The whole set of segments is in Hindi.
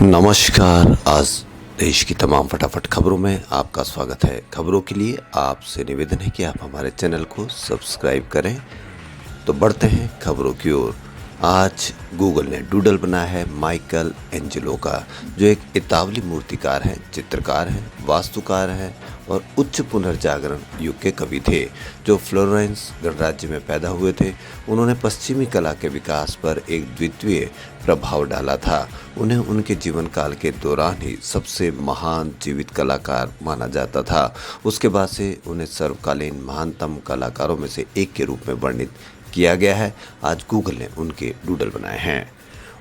नमस्कार। आज देश की तमाम फटाफट खबरों में आपका स्वागत है। खबरों के लिए आपसे निवेदन है कि आप हमारे चैनल को सब्सक्राइब करें। तो बढ़ते हैं खबरों की ओर। आज गूगल ने डूडल बनाया है माइकल एंजेलो का, जो एक इतावली मूर्तिकार हैं, चित्रकार हैं, वास्तुकार हैं और उच्च पुनर्जागरण युग के कवि थे, जो फ्लोरेंस गणराज्य में पैदा हुए थे। उन्होंने पश्चिमी कला के विकास पर एक द्वितीय प्रभाव डाला था। उन्हें उनके जीवन काल के दौरान ही सबसे महान जीवित कलाकार माना जाता था। उसके बाद से उन्हें सर्वकालीन महानतम कलाकारों में से एक के रूप में वर्णित किया गया है। आज गूगल ने उनके डूडल बनाए हैं।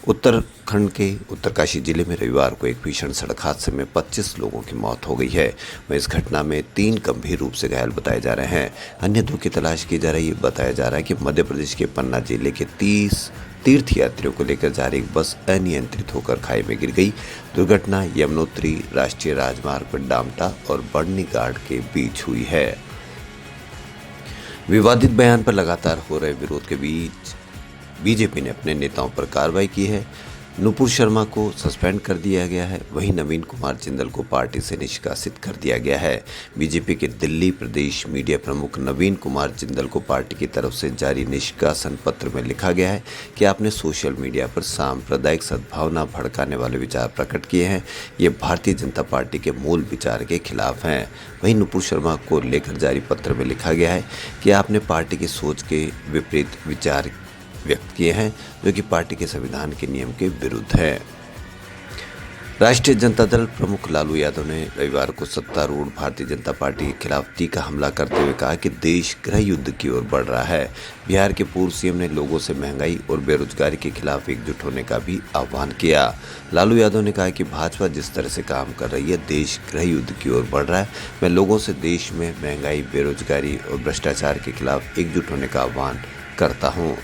उत्तराखंड के उत्तरकाशी जिले में रविवार को एक भीषण सड़क हादसे में 25 लोगों की मौत हो गई है। वहीं इस घटना में 3 गंभीर रूप से घायल बताए जा रहे हैं। अन्य 2 की तलाश की जा रही है। बताया जा रहा है कि मध्य प्रदेश के पन्ना जिले के 30 तीर्थयात्रियों को लेकर जा रही एक बस अनियंत्रित होकर खाई में गिर गई। दुर्घटना यमुनोत्री राष्ट्रीय राजमार्ग पर डामटा और बड़नी घाट के बीच हुई है। विवादित बयान पर लगातार हो रहे विरोध के बीच बीजेपी ने अपने नेताओं पर कार्रवाई की है। नुपुर शर्मा को सस्पेंड कर दिया गया है। वहीं नवीन कुमार जिंदल को पार्टी से निष्कासित कर दिया गया है। बीजेपी के दिल्ली प्रदेश मीडिया प्रमुख नवीन कुमार जिंदल को पार्टी की तरफ से जारी निष्कासन पत्र में लिखा गया है कि आपने सोशल मीडिया पर सांप्रदायिक सद्भावना भड़काने वाले विचार प्रकट किए हैं। ये भारतीय जनता पार्टी के मूल विचार के खिलाफ हैं। वहीं नुपुर शर्मा को लेकर जारी पत्र में लिखा गया है कि आपने पार्टी की सोच के विपरीत विचार व्यक्त किए हैं, जो कि पार्टी के संविधान के नियम के विरुद्ध है। राष्ट्रीय जनता दल प्रमुख लालू यादव ने रविवार को सत्तारूढ़ भारतीय जनता पार्टी के खिलाफ तीखा हमला करते हुए कहा कि देश गृह युद्ध की ओर बढ़ रहा है। बिहार के पूर्व सीएम ने लोगों से महंगाई और बेरोजगारी के खिलाफ एकजुट होने का भी आह्वान किया। लालू यादव ने कहा कि भाजपा जिस तरह से काम कर रही है, देश गृह युद्ध की ओर बढ़ रहा है। मैं लोगों से देश में महंगाई, बेरोजगारी और भ्रष्टाचार के खिलाफ एकजुट होने का आह्वान करता हूँ।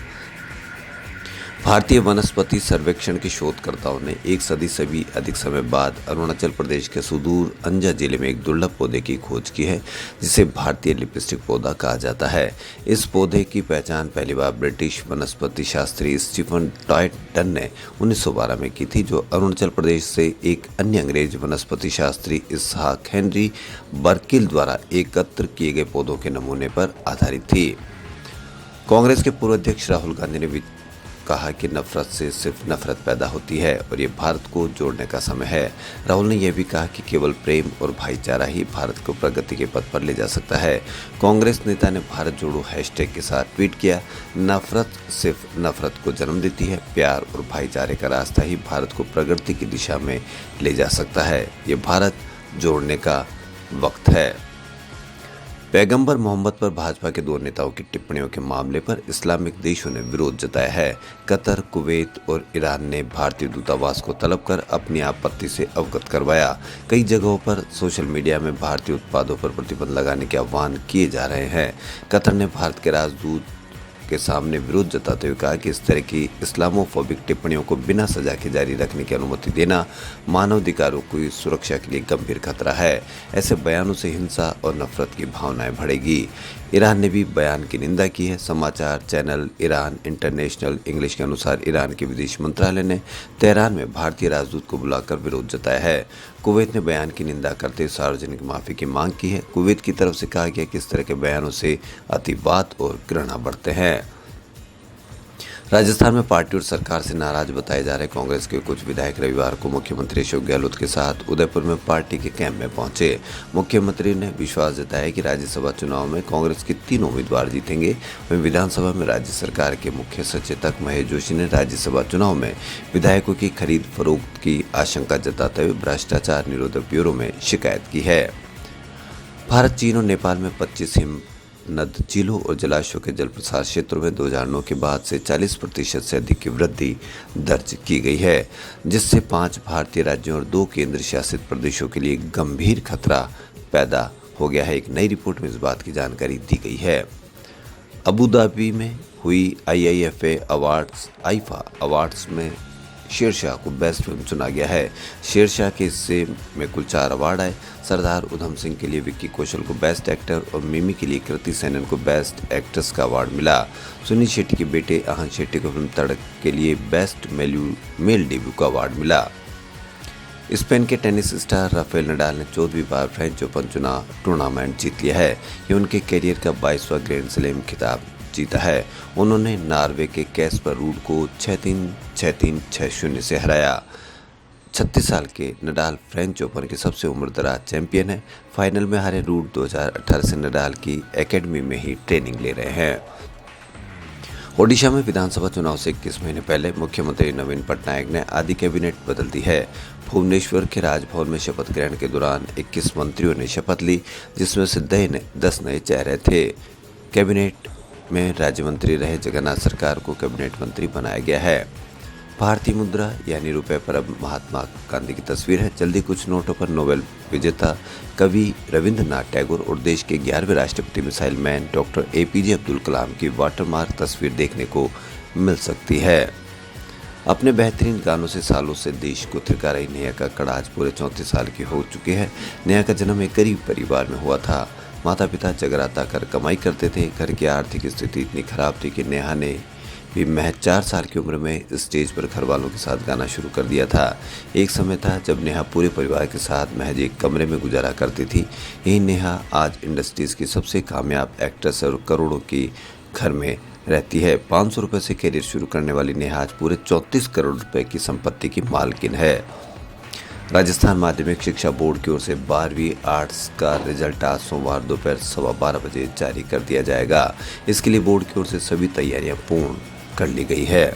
भारतीय वनस्पति सर्वेक्षण के शोधकर्ताओं ने 1 सदी से भी अधिक समय बाद अरुणाचल प्रदेश के सुदूर अंजा जिले में एक दुर्लभ पौधे की खोज की है, जिसे भारतीय लिपस्टिक पौधा कहा जाता है। इस पौधे की पहचान पहली बार ब्रिटिश वनस्पति शास्त्री स्टीफन टॉयटन ने 1912 में की थी, जो अरुणाचल प्रदेश से एक अन्य अंग्रेज वनस्पति शास्त्री इसहाक हेनरी बर्किल द्वारा एकत्र किए गए पौधों के नमूने पर आधारित थी। कांग्रेस के पूर्व अध्यक्ष राहुल गांधी ने भी कहा कि नफरत से सिर्फ नफरत पैदा होती है और ये भारत को जोड़ने का समय है। राहुल ने यह भी कहा कि केवल प्रेम और भाईचारा ही भारत को प्रगति के पथ पर ले जा सकता है। कांग्रेस नेता ने भारत जोड़ो हैशटैग के साथ ट्वीट किया, नफरत सिर्फ नफरत को जन्म देती है। प्यार और भाईचारे का रास्ता ही भारत को प्रगति की दिशा में ले जा सकता है। ये भारत जोड़ने का वक्त है। पैगंबर मोहम्मद पर भाजपा के 2 नेताओं की टिप्पणियों के मामले पर इस्लामिक देशों ने विरोध जताया है। कतर, कुवैत और ईरान ने भारतीय दूतावास को तलब कर अपनी आपत्ति से अवगत करवाया। कई जगहों पर सोशल मीडिया में भारतीय उत्पादों पर प्रतिबंध लगाने के आह्वान किए जा रहे हैं। कतर ने भारत के राजदूत के सामने विरोध जताते हुए कहा कि इस तरह की इस्लामोफोबिक टिप्पणियों को बिना सजा के जारी रखने की अनुमति देना मानवाधिकारों की सुरक्षा के लिए गंभीर खतरा है। ऐसे बयानों से हिंसा और नफरत की भावनाएं बढ़ेगी। ईरान ने भी बयान की निंदा की है। समाचार चैनल ईरान इंटरनेशनल इंग्लिश के अनुसार ईरान के विदेश मंत्रालय ने तेहरान में भारतीय राजदूत को बुलाकर विरोध जताया है। कुवैत ने बयान की निंदा करते हुए सार्वजनिक माफी की मांग की है। कुवैत की तरफ से कहा गया कि इस तरह के बयानों से अतिवाद और घृणा बढ़ते हैं। राजस्थान में पार्टी और सरकार से नाराज बताए जा रहे कांग्रेस के कुछ विधायक रविवार को मुख्यमंत्री अशोक गहलोत के साथ उदयपुर में पार्टी के कैंप में पहुंचे। मुख्यमंत्री ने विश्वास जताया कि राज्यसभा चुनाव में कांग्रेस के 3 उम्मीदवार जीतेंगे। वहीं विधानसभा में राज्य सरकार के मुख्य सचेतक महेश जोशी ने राज्यसभा चुनाव में विधायकों की खरीद फरोख्त की आशंका जताते हुए भ्रष्टाचार निरोधक ब्यूरो में शिकायत की है। भारत, चीन और नेपाल में 25 नद झीलों और जलाशयों के जल प्रसार क्षेत्रों में 2009 के बाद से 40% से अधिक की वृद्धि दर्ज की गई है, जिससे 5 भारतीय राज्यों और 2 केंद्र शासित प्रदेशों के लिए गंभीर खतरा पैदा हो गया है। एक नई रिपोर्ट में इस बात की जानकारी दी गई है। अबू धाबी में हुई आईआईएफए आईफा अवार्ड्स में शेरशाह को बेस्ट फिल्म चुना गया है। शेरशाह के हिस्से में कुल 4 अवार्ड आए। सरदार उधम सिंह के लिए विक्की कौशल को बेस्ट एक्टर और मिमी के लिए कृति सेनन को बेस्ट एक्ट्रेस का अवार्ड मिला। सुनील शेट्टी के बेटे आहन शेट्टी को फिल्म तड़क के लिए बेस्ट मेल डेब्यू का अवार्ड मिला। स्पेन के टेनिस स्टार राफेल नडाल ने 14वीं बार फ्रेंच ओपन टूर्नामेंट जीत लिया है। ये उनके करियर का 22वां ग्रैंड स्लैम खिताब जीता है। उन्होंने नॉर्वे के कैस्पर रूड को 6-3, 6-3, 6-0 से हराया। 36 साल के नडाल फ्रेंच ओपन के सबसे उम्रदराज चैंपियन हैं। फाइनल में हारे रूड 2018 से नडाल की एकेडमी में ही ट्रेनिंग ले रहे हैं। ओडिशा में विधानसभा चुनाव से 21 महीने पहले मुख्यमंत्री नवीन पटनायक ने आधी कैबिनेट बदल दी है। भुवनेश्वर के राजभवन में शपथ ग्रहण के दौरान 21 मंत्रियों ने शपथ ली, जिसमें से 10 नए चेहरे थे। कैबिनेट में राज्य मंत्री रहे जगन्नाथ सरकार को कैबिनेट मंत्री बनाया गया है। भारतीय मुद्रा यानी रुपए पर अब महात्मा गांधी की तस्वीर है। जल्दी कुछ नोटों पर नोबेल विजेता कवि रविंद्रनाथ टैगोर और देश के 11वें राष्ट्रपति missile man doctor APJ Abdul Kalam की वाटरमार्क तस्वीर देखने को मिल सकती है। अपने बेहतरीन गानों से सालों से देश को थिरका रही नेहा कक्कड़ आज पूरे 34 साल की हो चुकी है। नेहा का जन्म एक गरीब परिवार में हुआ था। माता पिता जगराता कर कमाई करते थे। घर की आर्थिक स्थिति इतनी खराब थी कि नेहा ने भी महज 4 साल की उम्र में स्टेज पर घर वालों के साथ गाना शुरू कर दिया था। एक समय था जब नेहा पूरे परिवार के साथ महज एक कमरे में गुजारा करती थी। यही नेहा आज इंडस्ट्रीज की सबसे कामयाब एक्ट्रेस और करोड़ों की घर में रहती है। 500 रुपये से करियर शुरू करने वाली नेहा आज पूरे 34 करोड़ रुपए की संपत्ति की मालकिन है। राजस्थान माध्यमिक शिक्षा बोर्ड की ओर से 12वीं आर्ट्स का रिजल्ट आज सोमवार दोपहर 12:15 बजे जारी कर दिया जाएगा। इसके लिए बोर्ड की ओर से सभी तैयारियां पूर्ण कर ली गई है।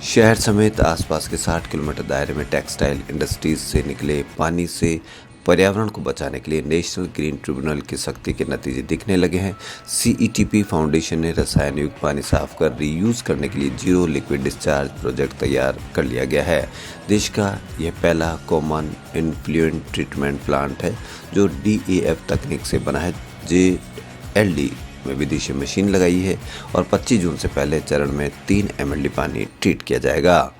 शहर समेत आसपास के 60 किलोमीटर दायरे में टेक्सटाइल इंडस्ट्रीज से निकले पानी से पर्यावरण को बचाने के लिए नेशनल ग्रीन ट्रिब्यूनल की सख्ती के नतीजे दिखने लगे हैं। CETP फाउंडेशन ने रसायन युक्त पानी साफ कर रीयूज करने के लिए जीरो लिक्विड डिस्चार्ज प्रोजेक्ट तैयार कर लिया गया है। देश का यह पहला कॉमन इन्फ्लुएंट ट्रीटमेंट प्लांट है जो DAF तकनीक से बना है। JLD में विदेशी मशीन लगाई है और 25 जून से पहले चरण में 3 ml पानी ट्रीट किया जाएगा।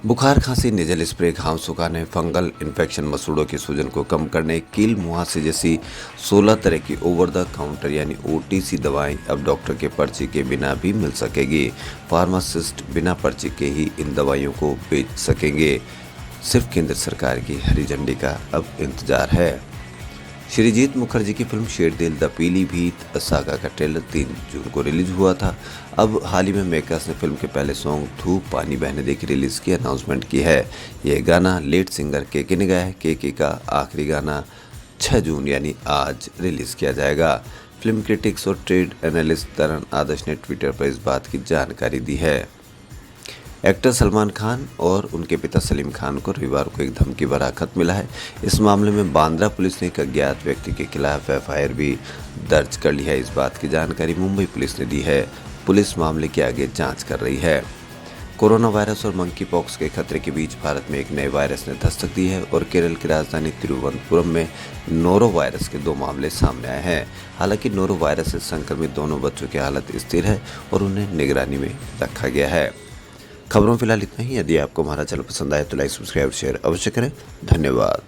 बुखार, खांसी, नेजल स्प्रे, घाव सुखाने, फंगल इन्फेक्शन, मसूड़ों की सूजन को कम करने, कील मुहासे जैसी 16 तरह की ओवर द काउंटर यानी OTC दवाएं अब डॉक्टर के पर्ची के बिना भी मिल सकेगी। फार्मासिस्ट बिना पर्ची के ही इन दवाइयों को बेच सकेंगे। सिर्फ केंद्र सरकार की हरी झंडी का अब इंतजार है। श्रीजीत मुखर्जी की film Sherdil the Pilibhit saga का ट्रेलर 3 जून को रिलीज हुआ था। अब हाल ही में मेकर्स ने फिल्म के पहले सॉन्ग धूप पानी बहने दे की रिलीज की अनाउंसमेंट की है। यह गाना लीड सिंगर के ने गाया है। के का आखिरी गाना 6 जून यानी आज रिलीज किया जाएगा। फिल्म क्रिटिक्स और ट्रेड एनालिस्ट तरन आदर्श ने ट्विटर पर इस बात की जानकारी दी है। एक्टर सलमान खान और उनके पिता सलीम खान को रविवार को एक धमकी भरा खत मिला है। इस मामले में बांद्रा पुलिस ने एक अज्ञात व्यक्ति के खिलाफ FIR भी दर्ज कर ली है। इस बात की जानकारी मुंबई पुलिस ने दी है। पुलिस मामले की आगे जांच कर रही है। कोरोना वायरस और मंकी पॉक्स के खतरे के बीच भारत में एक नए वायरस ने दस्तक दी है और केरल की राजधानी तिरुवनंतपुरम में नोरो वायरस के 2 मामले सामने आए हैं। हालांकि नोरो वायरस से संक्रमित दोनों बच्चों की हालत स्थिर है और उन्हें निगरानी में रखा गया है। खबरों फिलहाल इतना ही। यदि आपको हमारा चैनल पसंद आए तो लाइक, सब्सक्राइब, शेयर अवश्य करें। धन्यवाद।